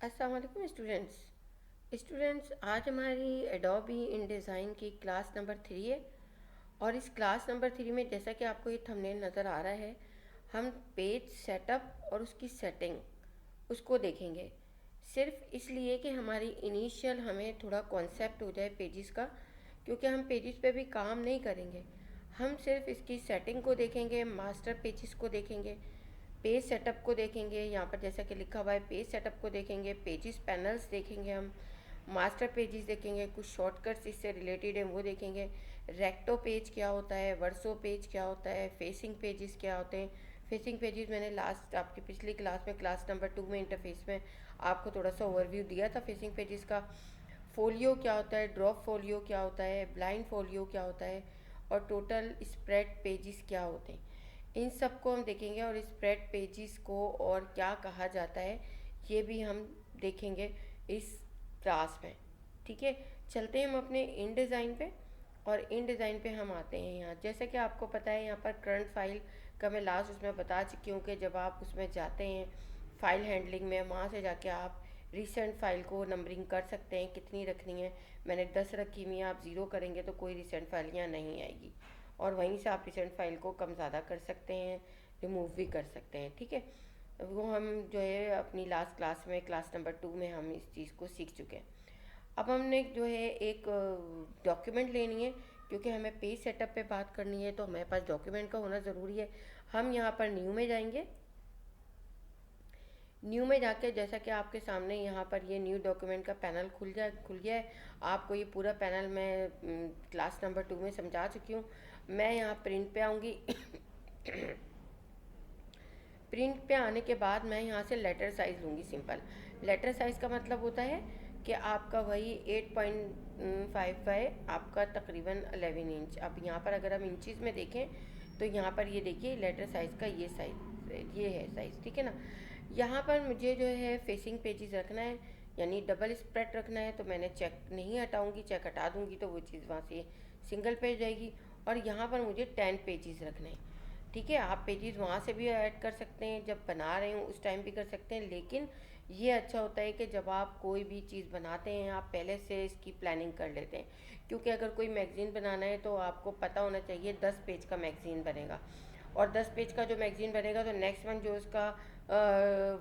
अस्सलाम वालेकुम स्टूडेंट्स आज हमारी एडोबी इन डिज़ाइन की क्लास नंबर 3 है। और इस क्लास नंबर 3 में जैसा कि आपको ये थंबनेल नज़र आ रहा है, हम पेज सेटअप और उसकी सेटिंग उसको देखेंगे। सिर्फ इसलिए कि हमारी इनिशियल हमें थोड़ा कॉन्सेप्ट हो जाए पेजेस का, क्योंकि हम पेजेस पे भी काम नहीं करेंगे। हम सिर्फ इसकी सेटिंग को देखेंगे, मास्टर पेजेस को देखेंगे, पेज सेटअप को देखेंगे। यहाँ पर जैसा कि लिखा हुआ है पेज सेटअप को देखेंगे, पेजेस पैनल्स देखेंगे, हम मास्टर पेजेस देखेंगे, कुछ शॉर्टकट्स इससे रिलेटेड हैं वो देखेंगे। रेक्टो पेज क्या होता है, वर्सो पेज क्या होता है, फेसिंग पेजेस क्या होते हैं। फेसिंग पेजेस मैंने लास्ट आपकी पिछली क्लास में क्लास नंबर 2 में इंटरफेस में आपको थोड़ा सा ओवरव्यू दिया था फेसिंग पेजेस का। फोलियो क्या होता है, ड्रॉप फोलियो क्या होता है, ब्लाइंड फोलियो क्या होता है, और टोटल स्प्रेड पेजेस क्या होते हैं। इन सब को हम देखेंगे और स्प्रेड पेजेस को और क्या कहा जाता है ये भी हम देखेंगे इस क्लास में। ठीक है, चलते हैं हम अपने इन डिज़ाइन पे। और इन डिज़ाइन पे हम आते हैं यहाँ, जैसे कि आपको पता है यहाँ पर करंट फाइल का मैं लास्ट उसमें बता चुकी हूँ कि जब आप उसमें जाते हैं फाइल हैंडलिंग में, वहाँ से जाके आप रिसेंट फाइल को नंबरिंग कर सकते हैं कितनी रखनी है। मैंने 10 रखी हुई है, आप ज़ीरो करेंगे तो कोई रिसेंट फाइल यहाँ नहीं आएगी। और वहीं से आप रिसेंट फाइल को कम ज़्यादा कर सकते हैं, रिमूव भी कर सकते हैं। ठीक है, वो हम जो है अपनी लास्ट क्लास में क्लास नंबर 2 में हम इस चीज़ को सीख चुके हैं। अब हमने जो है एक डॉक्यूमेंट लेनी है, क्योंकि हमें पेज सेटअप पे बात करनी है तो हमारे पास डॉक्यूमेंट का होना ज़रूरी है। हम यहाँ पर न्यू में जाएंगे। न्यू में जाके जैसा कि आपके सामने यहाँ पर ये न्यू डॉक्यूमेंट का पैनल खुल गया है। आपको ये पूरा पैनल मैं क्लास नंबर 2 में समझा चुकी हूँ। मैं यहाँ प्रिंट पे आऊँगी। प्रिंट पे आने के बाद मैं यहाँ से लेटर साइज़ लूँगी। सिंपल लेटर साइज़ का मतलब होता है कि आपका वही 8.55 आपका तकरीबन 11 इंच। अब यहाँ पर अगर हम इंचज़ में देखें तो यहाँ पर ये देखिए लेटर साइज़ का ये साइज़, ये है साइज़। ठीक है ना, यहाँ पर मुझे जो है फेसिंग पेजेस रखना है, यानी डबल स्प्रेड रखना है, तो मैंने चेक नहीं हटाऊँगी, चेक हटा दूँगी तो वो चीज़ वहाँ से सिंगल पेज जाएगी। और यहाँ पर मुझे 10 पेजेस रखने हैं। ठीक है, आप पेजेस वहाँ से भी ऐड कर सकते हैं, जब बना रहे हो उस टाइम भी कर सकते हैं। लेकिन ये अच्छा होता है कि जब आप कोई भी चीज़ बनाते हैं आप पहले से इसकी प्लानिंग कर लेते हैं, क्योंकि अगर कोई मैगज़ीन बनाना है तो आपको पता होना चाहिए 10 पेज का मैगज़ीन बनेगा। और 10 पेज का जो मैगज़ीन बनेगा तो नेक्स्ट मंथ जो उसका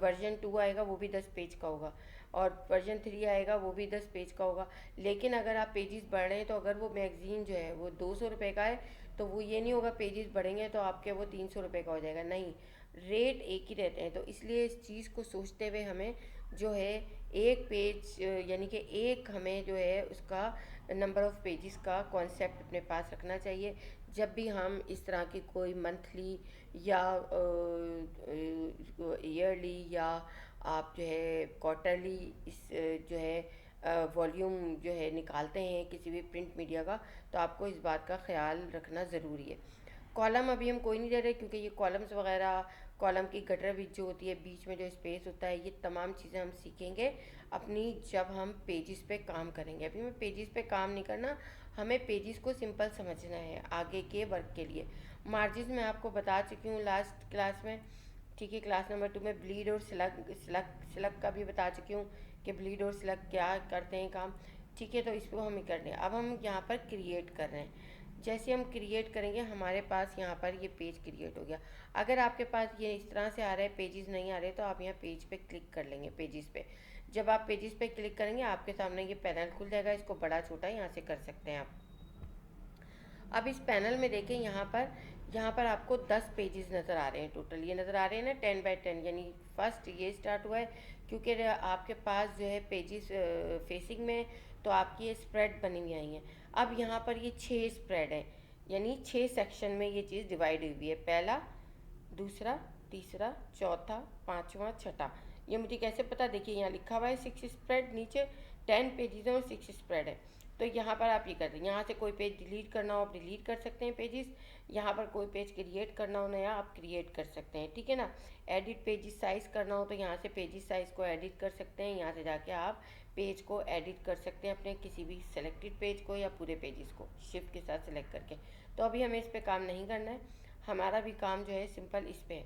वर्जन 2 आएगा वो भी 10 पेज का होगा, और वर्जन 3 आएगा वो भी 10 पेज का होगा। लेकिन अगर आप पेजेस बढ़ रहे हैं तो अगर वो मैगज़ीन जो है वो 200 रुपये का है तो वो ये नहीं होगा पेजेस बढ़ेंगे तो आपके वो 300 रुपये का हो जाएगा, नहीं, रेट एक ही रहते हैं। तो इसलिए इस चीज़ को सोचते हुए हमें जो है एक पेज यानी कि एक हमें जो है उसका नंबर ऑफ़ पेजेस का कॉन्सेप्ट अपने पास रखना चाहिए। जब भी हम इस तरह की कोई मंथली या ईयरली या आप जो है क्वार्टरली इस जो है वॉल्यूम जो है निकालते हैं किसी भी प्रिंट मीडिया का, तो आपको इस बात का ख्याल रखना ज़रूरी है। कॉलम अभी हम कोई नहीं दे रहे, क्योंकि ये कॉलम्स वगैरह, कॉलम की गटर बीच जो होती है, बीच में जो स्पेस होता है, ये तमाम चीज़ें हम सीखेंगे अपनी जब हम पेजेस पे काम करेंगे। अभी हमें पेजेस पे काम नहीं करना, हमें पेजेस को सिंपल समझना है आगे के वर्क के लिए। मार्जिन मैं आपको बता चुकी हूँ लास्ट क्लास में। ठीक है, क्लास नंबर 2 में ब्लीड और स्लग का भी बता चुकी हूँ कि ब्लीड और स्लग क्या करते हैं काम। ठीक है, तो इसको हम ही कर रहे हैं। अब हम यहाँ पर क्रिएट कर रहे हैं। जैसे हम क्रिएट करेंगे हमारे पास यहाँ पर ये पेज क्रिएट हो गया। अगर आपके पास ये इस तरह से आ रहा है, पेजेस नहीं आ रहे, तो आप यहाँ पेज पे क्लिक कर लेंगे। पेजेस पे जब आप पेजेस पे क्लिक करेंगे आपके सामने ये पैनल खुल जाएगा। इसको बड़ा छोटा यहाँ से कर सकते हैं आप। अब इस पैनल में देखें, यहाँ पर आपको 10 पेजेस नज़र आ रहे हैं। टोटल ये नज़र आ रहे हैं ना 10 बाई 10, यानी फर्स्ट ये स्टार्ट हुआ है, क्योंकि आपके पास जो है पेजेस फेसिंग में तो आपकी ये स्प्रेड बनी हुई आई हैं। अब यहाँ पर ये 6 स्प्रेड है, यानी 6 सेक्शन में ये चीज़ डिवाइड हुई है। पहला, दूसरा, तीसरा, चौथा, पाँचवा, छठा। ये मुझे कैसे पता, देखिए यहाँ लिखा हुआ है 6 स्प्रेड, नीचे 10 पेजेस हैं और 6 स्प्रेड है। तो यहाँ पर आप ये कर दें, यहाँ से कोई पेज डिलीट करना हो आप डिलीट कर सकते हैं पेजेस, यहाँ पर कोई पेज क्रिएट करना हो नया आप क्रिएट कर सकते हैं। ठीक है ना, एडिट पेजेस साइज़ करना हो तो यहाँ से पेजेस साइज़ को एडिट कर सकते हैं। यहाँ से जाके आप पेज को एडिट कर सकते हैं, अपने किसी भी सेलेक्टेड पेज को या पूरे पेजेस को शिफ्ट के साथ सेलेक्ट करके। तो अभी हमें इस पर काम नहीं करना है, हमारा भी काम जो है सिंपल इस पर है।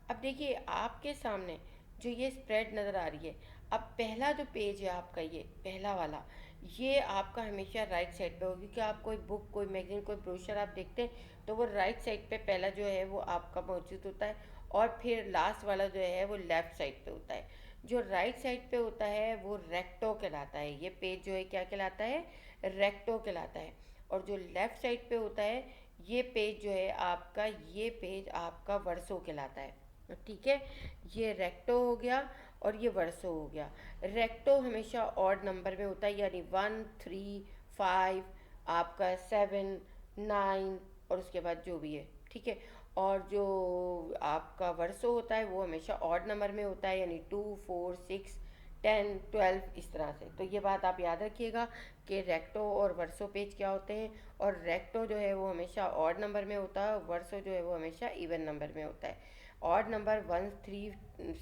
अब देखिए आपके सामने जो ये स्प्रेड नज़र आ रही है, अब पहला जो पेज है आपका, ये पहला वाला, ये आपका हमेशा राइट साइड पे होगा, क्योंकि आप कोई बुक, कोई मैगजीन, कोई ब्रोशर आप देखते हैं तो वो राइट साइड पे पहला जो है वो आपका मौजूद होता है, और फिर लास्ट वाला जो है वो लेफ़्ट साइड पे होता है। जो राइट साइड पे होता है वो रेक्टो कहलाता है, ये पेज जो है क्या कहलाता है, रेक्टो कहलाता है। और जो लेफ़्ट साइड पे होता है ये पेज जो है आपका, ये पेज आपका वर्सो कहलाता है। ठीक है, ये रेक्टो हो गया और ये वर्सो हो गया। रेक्टो हमेशा ऑड नंबर में होता है, यानी 1 3 5, आपका 7 9, और उसके बाद जो भी है, ठीक है। और जो आपका वर्सो होता है वो हमेशा ऑड नंबर में होता है, यानी 2 4 6 10 12, इस तरह से। तो ये बात आप याद रखिएगा कि रेक्टो और वर्सो पेज क्या होते हैं। और रेक्टो जो है वो हमेशा ऑड नंबर में होता है, वर्सो जो है वो हमेशा इवन नंबर में होता है। ऑड नंबर 1 3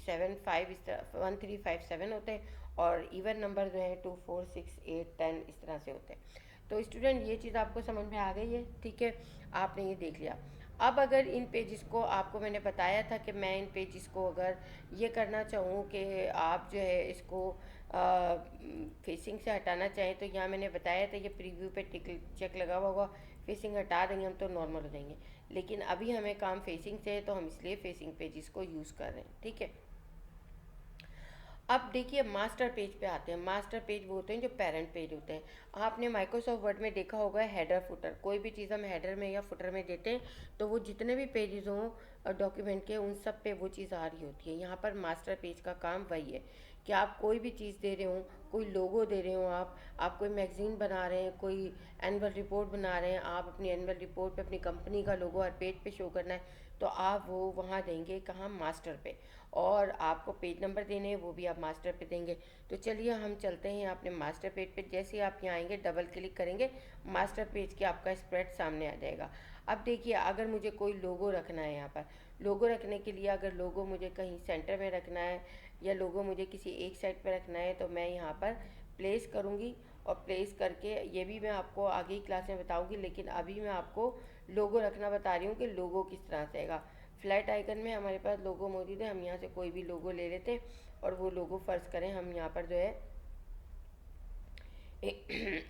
7 5, इस तरह 1 3 5 7 होते हैं, और इवन नंबर जो है 2 4 6 8 10 इस तरह से होते हैं। तो स्टूडेंट ये चीज़ आपको समझ में आ गई है, ठीक है, आपने ये देख लिया। अब अगर इन पेजेस को, आपको मैंने बताया था कि मैं इन पेजेस को अगर ये करना चाहूँ कि आप जो है इसको फेसिंग से हटाना चाहें, तो यहाँ मैंने बताया था ये प्रीव्यू पे टिक चेक लगा हुआ होगा, फेसिंग हटा देंगे हम तो नॉर्मल हो जाएंगे। लेकिन अभी हमें काम फेसिंग से है तो हम इसलिए फेसिंग पेजेस को यूज़ कर रहे हैं, ठीक है। अब देखिए मास्टर पेज पे आते हैं। मास्टर पेज वो होते हैं जो पेरेंट पेज होते हैं। आपने माइक्रोसॉफ्ट वर्ड में देखा होगा हेडर फुटर, कोई भी चीज़ हम हेडर में या फुटर में देते हैं तो वो जितने भी पेजेस हों डॉक्यूमेंट के, उन सब पे वो चीज़ आ रही होती है। यहाँ पर मास्टर पेज का काम वही है कि आप कोई भी चीज़ दे रहे हो, कोई लोगो दे रहे हो, आप कोई मैगजीन बना रहे हैं, कोई एनुअल रिपोर्ट बना रहे हैं, आप अपनी एनुअल रिपोर्ट पे अपनी कंपनी का लोगो हर पेज पे शो करना है, तो आप वो वहाँ देंगे कहाँ, मास्टर पे। और आपको पेज नंबर देने हैं वो भी आप मास्टर पे देंगे। तो चलिए हम चलते हैं अपने मास्टर पेज पे। जैसे ही आप यहाँ आएंगे डबल क्लिक करेंगे, मास्टर पेज के आपका स्प्रेड सामने आ जाएगा। अब देखिए अगर मुझे कोई लोगो रखना है, यहाँ पर लोगो रखने के लिए अगर लोगो मुझे कहीं सेंटर में रखना है या लोगो मुझे किसी एक साइड पे रखना है, तो मैं यहाँ पर प्लेस करूँगी। और प्लेस करके, ये भी मैं आपको आगे ही क्लास में बताऊँगी, लेकिन अभी मैं आपको लोगो रखना बता रही हूँ कि लोगो किस तरह से आएगा। फ्लैट आइकन में हमारे पास लोगो मौजूद है, हम यहाँ से कोई भी लोगो ले लेते हैं। और वो लोगो फ़र्ज़ करें हम यहाँ पर जो है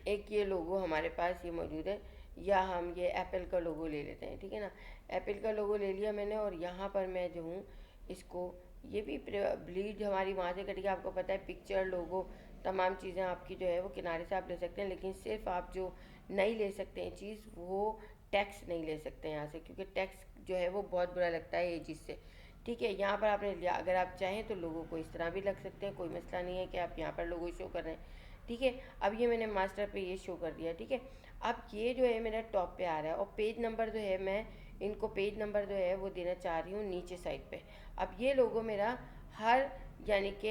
एक ये लोगो हमारे पास ये मौजूद है, या हम ये एप्पल का लोगो ले लेते हैं, ठीक है ना। एप्पल का लोगो ले लिया मैंने, और यहाँ पर मैं जो हूँ इसको, ये भी ब्लीड हमारी वहाँ से कटी, आपको पता है पिक्चर, लोगो, तमाम चीज़ें आपकी जो है वो किनारे से आप ले सकते हैं। लेकिन सिर्फ आप जो नहीं ले सकते हैं चीज़, वो टैक्स नहीं ले सकते हैं यहाँ से, क्योंकि टैक्स जो है वो बहुत बुरा लगता है ये चीज़ से। ठीक है, यहाँ पर आपने लिया, अगर आप चाहें तो लोगों को इस तरह भी लग सकते हैं, कोई मसला नहीं है कि आप यहाँ पर लोगो शो कर रहे हैं। ठीक है, अब ये मैंने मास्टर पे ये शो कर दिया, ठीक है। अब ये जो है मेरा टॉप पे आ रहा है, और पेज नंबर जो है मैं इनको पेज नंबर जो है वो देना चाह रही हूँ नीचे साइड पे। अब ये लोगो मेरा हर, यानी कि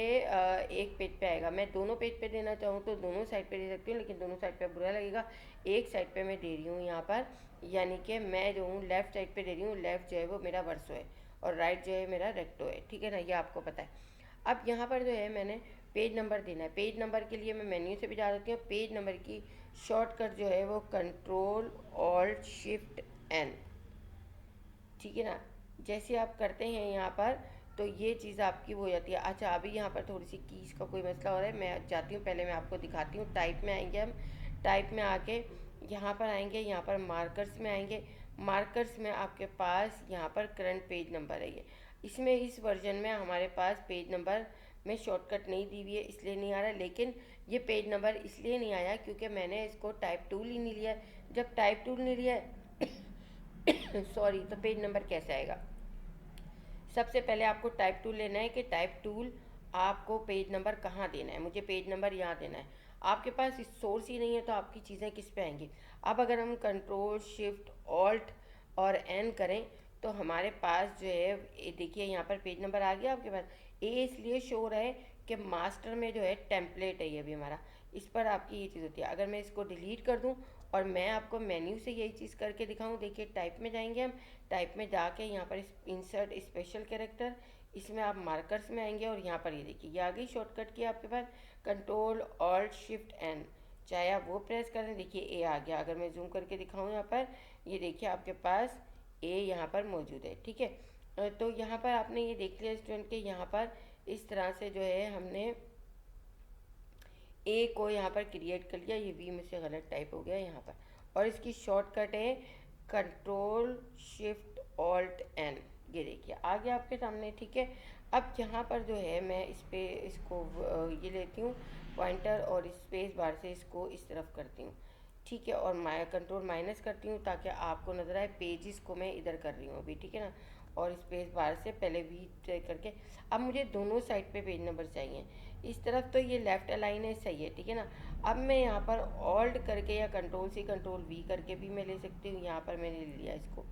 एक पेज पे आएगा। मैं दोनों पेज पे देना चाहूँ तो दोनों साइड पे दे सकती हूँ, लेकिन दोनों साइड पे बुरा लगेगा। एक साइड पे मैं दे रही हूँ यहाँ पर, यानी कि मैं जो हूँ लेफ़्ट साइड पे दे रही हूँ। लेफ़्ट जो है वो मेरा वर्सो है और राइट जो है मेरा रेक्टो है, ठीक है ना, ये आपको पता है। अब यहाँ पर जो है मैंने पेज नंबर देना है। पेज नंबर के लिए मैं मेन्यू से भी जा सकती हूँ। पेज नंबर की शॉर्टकट जो है वो कंट्रोल ऑल्ट शिफ्ट एन, ठीक है ना। जैसे आप करते हैं यहाँ पर तो ये चीज़ आपकी वो हो जाती है। अच्छा, अभी यहाँ पर थोड़ी सी कीज़ का कोई मसला हो रहा है, मैं जाती हूँ, पहले मैं आपको दिखाती हूँ। टाइप में आएंगे हम, टाइप में आके यहाँ पर आएंगे, यहाँ पर मार्कर्स में आएंगे। मार्कर्स में आपके पास यहाँ पर करंट पेज नंबर है ये। इसमें इस वर्जन में हमारे पास पेज नंबर में शॉर्टकट नहीं दी हुई है, इसलिए नहीं आ रहा। लेकिन ये पेज नंबर इसलिए नहीं आया क्योंकि मैंने इसको टाइप टूल ही नहीं लिया है। जब टाइप टूल नहीं लिया है सॉरी, तो पेज नंबर कैसे आएगा। सबसे पहले आपको टाइप टूल लेना है कि टाइप टूल आपको पेज नंबर कहाँ देना है। मुझे पेज नंबर यहाँ देना है। आपके पास सोर्स ही नहीं है तो आपकी चीज़ें किस पे आएंगी। अब अगर हम कंट्रोल शिफ्ट ऑल्ट और एन करें तो हमारे पास जो है देखिए यहाँ पर पेज नंबर आ गया आपके पास। ए इसलिए शो हो रहा है कि मास्टर में जो है टेम्पलेट है ये भी हमारा, इस पर आपकी ये चीज़ होती है। अगर मैं इसको डिलीट कर दूँ और मैं आपको मेन्यू से यही चीज़ करके दिखाऊं, देखिए टाइप में जाएंगे हम। टाइप में जाके यहाँ पर इंसर्ट स्पेशल कैरेक्टर, इसमें आप मार्कर्स में आएंगे और यहाँ पर ये देखिए ये आ गई शॉर्टकट की आपके पास कंट्रोल ऑल्ट शिफ्ट एन। चाहे आप वो प्रेस करें, देखिए ए आ गया। अगर मैं जूम करके दिखाऊँ यहाँ पर, ये देखिए आपके पास ए यहाँ पर मौजूद है, ठीक है। तो यहाँ पर आपने ये देख लिया स्टूडेंट के यहाँ पर इस तरह से जो है हमने ए को यहाँ पर क्रिएट कर लिया, ये वी में से गलत टाइप हो गया यहाँ पर। और इसकी शॉर्टकट है कंट्रोल शिफ्ट ऑल्ट एन, ये देखिए आ गया आपके सामने, ठीक है। अब यहाँ पर जो है मैं इस पे इसको ये लेती हूँ पॉइंटर और स्पेस बार से इसको इस तरफ करती हूँ, ठीक है। और कंट्रोल माइनस करती हूँ ताकि आपको नज़र आए पेजेस को मैं इधर कर रही हूँ अभी, ठीक है ना। और स्पेस बार से पहले वी करके, अब मुझे दोनों साइड पे पेज नंबर चाहिए। इस तरफ तो ये लेफ़्ट अलाइन है, सही है, ठीक है ना। अब मैं यहाँ पर ऑल्ट करके या कंट्रोल सी कंट्रोल वी करके भी मैं ले सकती हूँ। यहाँ पर मैंने ले लिया इसको,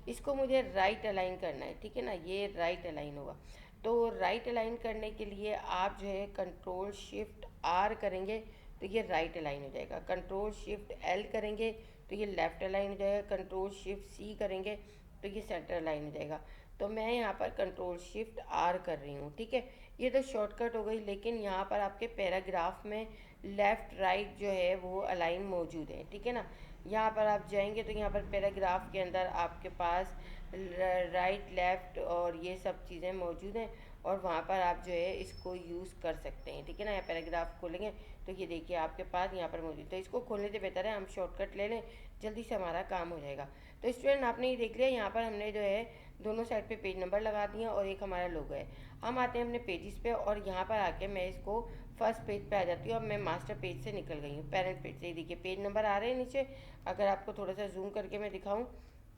इसको मुझे राइट अलाइन करना है, ठीक है ना। ये राइट अलाइन होगा, तो राइट अलाइन करने के लिए आप जो है कंट्रोल शिफ्ट आर करेंगे तो ये राइट अलाइन हो जाएगा। कंट्रोल शिफ्ट एल करेंगे तो ये लेफ़्ट अलाइन हो जाएगा। कंट्रोल शिफ्ट सी करेंगे तो ये सेंटर अलाइन हो जाएगा। तो मैं यहाँ पर कंट्रोल शिफ्ट आर कर रही हूँ, ठीक है। ये तो शॉर्टकट हो गई, लेकिन यहाँ पर आपके पैराग्राफ में लेफ़्ट राइट जो है वो अलाइन मौजूद है, ठीक है ना। यहाँ पर आप जाएंगे तो यहाँ पर पैराग्राफ के अंदर आपके पास राइट लेफ़्ट और ये सब चीज़ें मौजूद हैं, और वहाँ पर आप जो है इसको यूज़ कर सकते हैं, ठीक है ना। यहाँ पैराग्राफ खोलेंगे तो ये देखिए आपके पास यहाँ पर मौजूद, तो इसको खोलने से बेहतर है हम शॉर्टकट ले लें, जल्दी से हमारा काम हो जाएगा। तो स्टूडेंट आपने ये देख लिया, यहाँ पर हमने जो है दोनों साइड पे पेज नंबर लगा दिए और एक हमारा लोगो है। हम आते हैं अपने पेजेस पे, और यहाँ पर आके मैं इसको फर्स्ट पेज पे आ जाती हूँ। अब मैं मास्टर पेज से निकल गई हूँ, पेरेंट पेज से। देखिए पेज नंबर आ रहे हैं नीचे, अगर आपको थोड़ा सा जूम करके मैं दिखाऊँ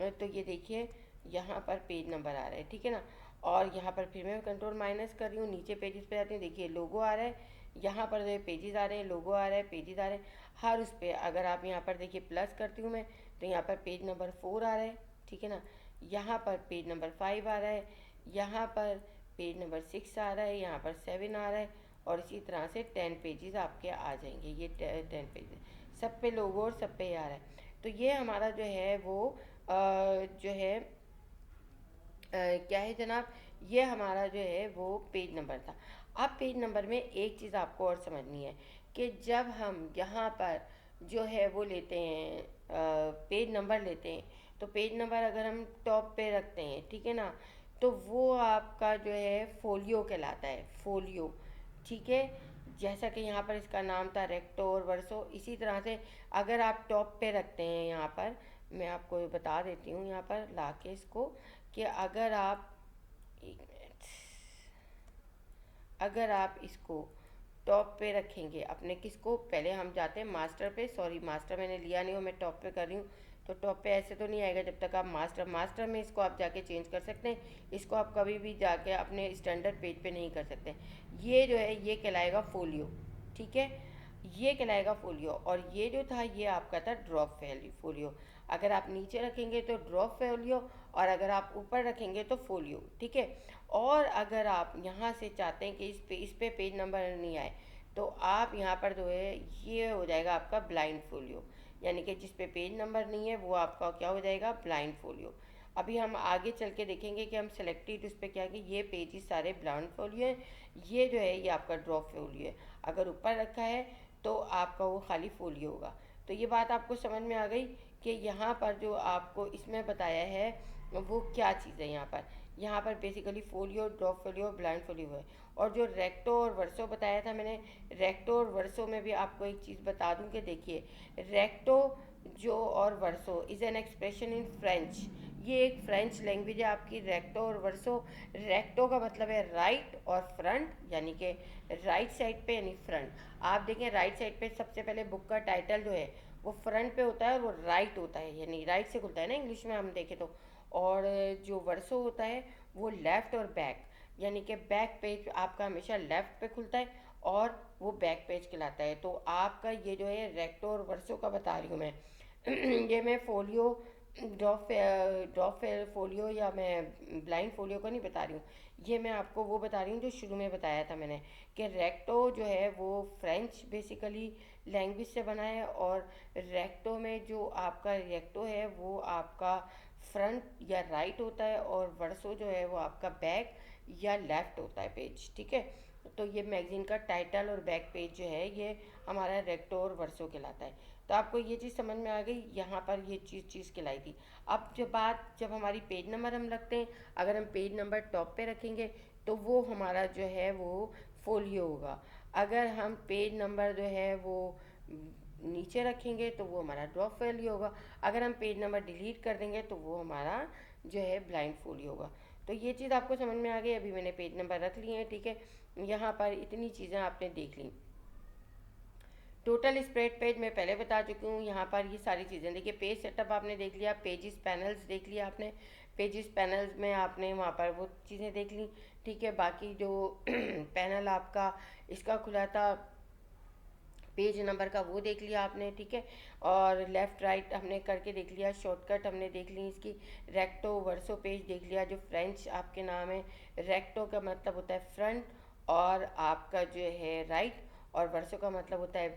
तो ये देखिए यहाँ पर पेज नंबर आ रहा है, ठीक है ना। और यहाँ पर फिर मैं कंट्रोल माइनस कर रही हूँ, नीचे पेजेस पे जाती हूँ, देखिए लोगो आ रहा है, यहाँ पर जो पेजेस आ रहे हैं, लोगो आ रहा है, पेजेस आ रहे हैं हर उस पर। अगर आप यहाँ पर देखिए प्लस करती हूँ मैं तो यहाँ पर पेज नंबर 4 आ रहा है, ठीक है ना। यहाँ पर पेज नंबर 5 आ रहा है, यहाँ पर पेज नंबर 6 आ रहा है, यहाँ पर 7 आ रहा है, और इसी तरह से 10 पेजेस आपके आ जाएंगे। ये 10 पेजेस सब पे लोगो और सब पे आ रहा है। तो ये हमारा जो है वो जो है क्या है जनाब, ये हमारा जो है वो पेज नंबर था। अब पेज नंबर में एक चीज़ आपको और समझनी है कि जब हम यहाँ पर जो है वो लेते हैं पेज नंबर लेते हैं, तो पेज नंबर अगर हम टॉप पे रखते हैं, ठीक है ना, तो वो आपका जो है फोलियो कहलाता है, फोलियो, ठीक है। जैसा कि यहाँ पर इसका नाम था रेक्टो और वर्सो, इसी तरह से अगर आप टॉप पे रखते हैं, यहाँ पर मैं आपको बता देती हूँ, यहाँ पर ला के इसको, कि अगर आप एक मिनट, अगर आप इसको टॉप पे रखेंगे अपने, किसको, पहले हम जाते हैं मास्टर पे, सॉरी मास्टर मैंने लिया नहीं हो, मैं टॉप पे कर रही हूँ। तो टॉप पे ऐसे तो नहीं आएगा जब तक आप मास्टर में इसको आप जाके चेंज कर सकते हैं। इसको आप कभी भी जाके अपने स्टैंडर्ड पेज पे नहीं कर सकते। ये जो है ये कहलाएगा फोलियो, ठीक है, ये कहलाएगा फोलियो। और ये जो था ये आपका था ड्रॉप फोलियो। अगर आप नीचे रखेंगे तो ड्रॉप फोलियो, और अगर आप ऊपर रखेंगे तो फोलियो, ठीक है। और अगर आप यहाँ से चाहते हैं कि इस पे पेज नंबर नहीं आए, तो आप यहाँ पर जो है ये हो जाएगा आपका ब्लाइंड फोलियो, यानी कि जिस पे पेज नंबर नहीं है वो आपका क्या हो जाएगा, ब्लाइंड फोलियो। अभी हम आगे चल के देखेंगे कि हम सेलेक्टेड उस पर क्या है कि ये पेजेस सारे ब्लाइंड फोलियो हैं, ये जो है ये आपका ड्रॉप फोलियो है। अगर ऊपर रखा है तो आपका वो खाली फोलियो होगा। तो ये बात आपको समझ में आ गई कि यहाँ पर जो आपको इसमें बताया है वो क्या चीज़ है। यहाँ पर basically folio, drop folio, blind folio है। और जो रेक्टो और वर्सो बताया था मैंने, रेक्टो और वर्सो में भी आपको एक चीज़ बता दूं कि देखिए रेक्टो जो और verso is an expression in French, ये एक फ्रेंच लैंग्वेज है आपकी, रेक्टो और वर्सो। रेक्टो का मतलब है राइट और फ्रंट, यानी कि राइट साइड पे यानी फ्रंट। आप देखें राइट साइड पे सबसे पहले बुक का टाइटल जो है वो फ्रंट पे होता है और वो राइट होता है, यानी राइट से खुलता है ना इंग्लिश में हम देखें तो। और जो वर्सो होता है वो लेफ़्ट और बैक, यानी कि बैक पेज आपका हमेशा लेफ़्ट पे खुलता है और वो बैक पेज कहलाता है। तो आपका ये जो है रेक्टो और वर्सो का बता रही हूँ मैं ये मैं फोलियो ड्रॉप फोलियो या मैं ब्लाइंड फोलियो का नहीं बता रही हूँ, ये मैं आपको वो बता रही हूँ जो शुरू में बताया था मैंने कि रेक्टो जो है वो फ्रेंच बेसिकली लैंग्वेज से बना है, और रेक्टो में जो आपका रेक्टो है वो आपका फ्रंट या राइट होता है, और वर्सो जो है वो आपका बैक या लेफ़्ट होता है पेज, ठीक है। तो ये मैगज़ीन का टाइटल और बैक पेज जो है ये हमारा रेक्टो और वर्सो कहलाता है। तो आपको ये चीज़ समझ में आ गई, यहाँ पर ये चीज़ कहलाई थी। अब जब हमारी पेज नंबर हम रखते हैं, अगर हम पेज नंबर टॉप पे रखेंगे तो वो हमारा जो है वो फोलियो होगा। अगर हम पेज नंबर जो है वो नीचे रखेंगे तो वो हमारा ड्रॉप वैल्यू होगा। अगर हम पेज नंबर डिलीट कर देंगे तो वो हमारा जो है ब्लाइंड फोलियो होगा। तो ये चीज़ आपको समझ में आ गई। अभी मैंने पेज नंबर रख लिए हैं, ठीक है। यहाँ पर इतनी चीज़ें आपने देख ली। टोटल स्प्रेड पेज मैं पहले बता चुकी हूँ। यहाँ पर ये सारी चीज़ें देखिए, पेज सेटअप आपने देख लिया, पेजेस पैनल्स देख लिया आपने, पेजेस पैनल्स में आपने वहाँ पर वो चीज़ें देख ली, ठीक है। बाकी जो पैनल आपका इसका खुला था पेज नंबर का, वो देख लिया आपने, ठीक है। और लेफ़्ट राइट हमने करके देख लिया, शॉर्टकट हमने देख ली इसकी। रेक्टो वर्सो पेज देख लिया, जो फ्रेंच आपके नाम है। रेक्टो का मतलब होता है फ्रंट और आपका जो है राइट, और वर्सो का मतलब होता है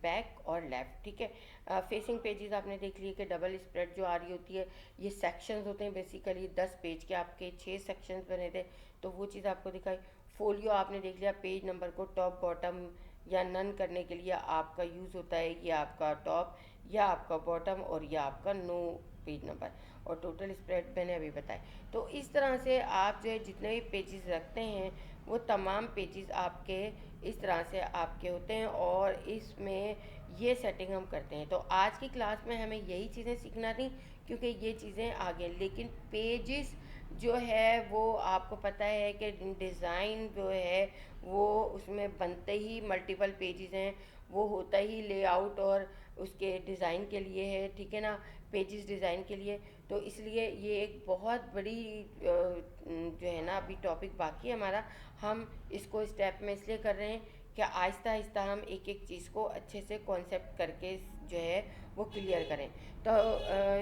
बैक और लेफ़्ट, ठीक है। फेसिंग पेजेस आपने देख लिए कि डबल स्प्रेड जो आ रही होती है, ये सेक्शंस होते हैं बेसिकली। 10 पेज के आपके 6 सेक्शंस बने थे, तो वो चीज़ आपको दिखाई। फोलियो आपने देख लिया, पेज नंबर को टॉप बॉटम या नन करने के लिए आपका यूज़ होता है, ये आपका टॉप या आपका बॉटम और या आपका नो पेज नंबर। और टोटल स्प्रेड मैंने अभी बताया। तो इस तरह से आप जो है जितने भी पेजेस रखते हैं वो तमाम पेजेस आपके इस तरह से आपके होते हैं, और इसमें ये सेटिंग हम करते हैं। तो आज की क्लास में हमें यही चीज़ें सीखना थी, क्योंकि ये चीज़ें आगे, लेकिन पेजेस जो है वो आपको पता है कि डिज़ाइन जो है वो उसमें बनते ही मल्टीपल पेजेस हैं, वो होता ही लेआउट और उसके डिज़ाइन के लिए है, ठीक है ना, पेजेस डिज़ाइन के लिए। तो इसलिए ये एक बहुत बड़ी जो है ना अभी टॉपिक बाकी है हमारा। हम इसको स्टेप में इसलिए कर रहे हैं कि आहिस्ता आहिस्ता हम एक एक चीज़ को अच्छे से कॉन्सेप्ट करके जो है वो क्लियर करें। तो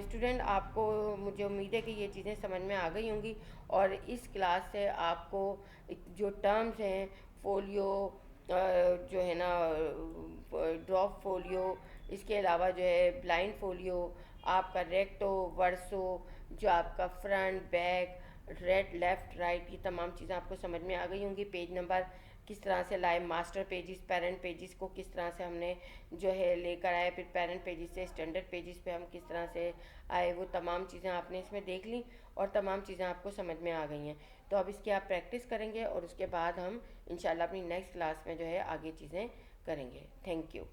स्टूडेंट, आपको मुझे उम्मीद है कि ये चीज़ें समझ में आ गई होंगी, और इस क्लास से आपको जो टर्म्स हैं, फोलियो जो है ना, ड्रॉप फोलियो, इसके अलावा जो है ब्लाइंड फोलियो, आपका रेक्टो वर्सो, जो आपका front back, red left right, ये तमाम चीज़ें आपको समझ में आ गई होंगी। पेज नंबर किस तरह से लाए, मास्टर पेजेस पेरेंट पेजेस को किस तरह से हमने जो है लेकर आए, फिर पेरेंट पेजेस से स्टैंडर्ड पेजेस पे हम किस तरह से आए, वो तमाम चीज़ें आपने इसमें देख ली और तमाम चीज़ें आपको समझ में आ गई हैं। तो अब इसकी आप प्रैक्टिस करेंगे और उसके बाद हम इंशाल्लाह अपनी नेक्स्ट क्लास में जो है आगे चीज़ें करेंगे। Thank you.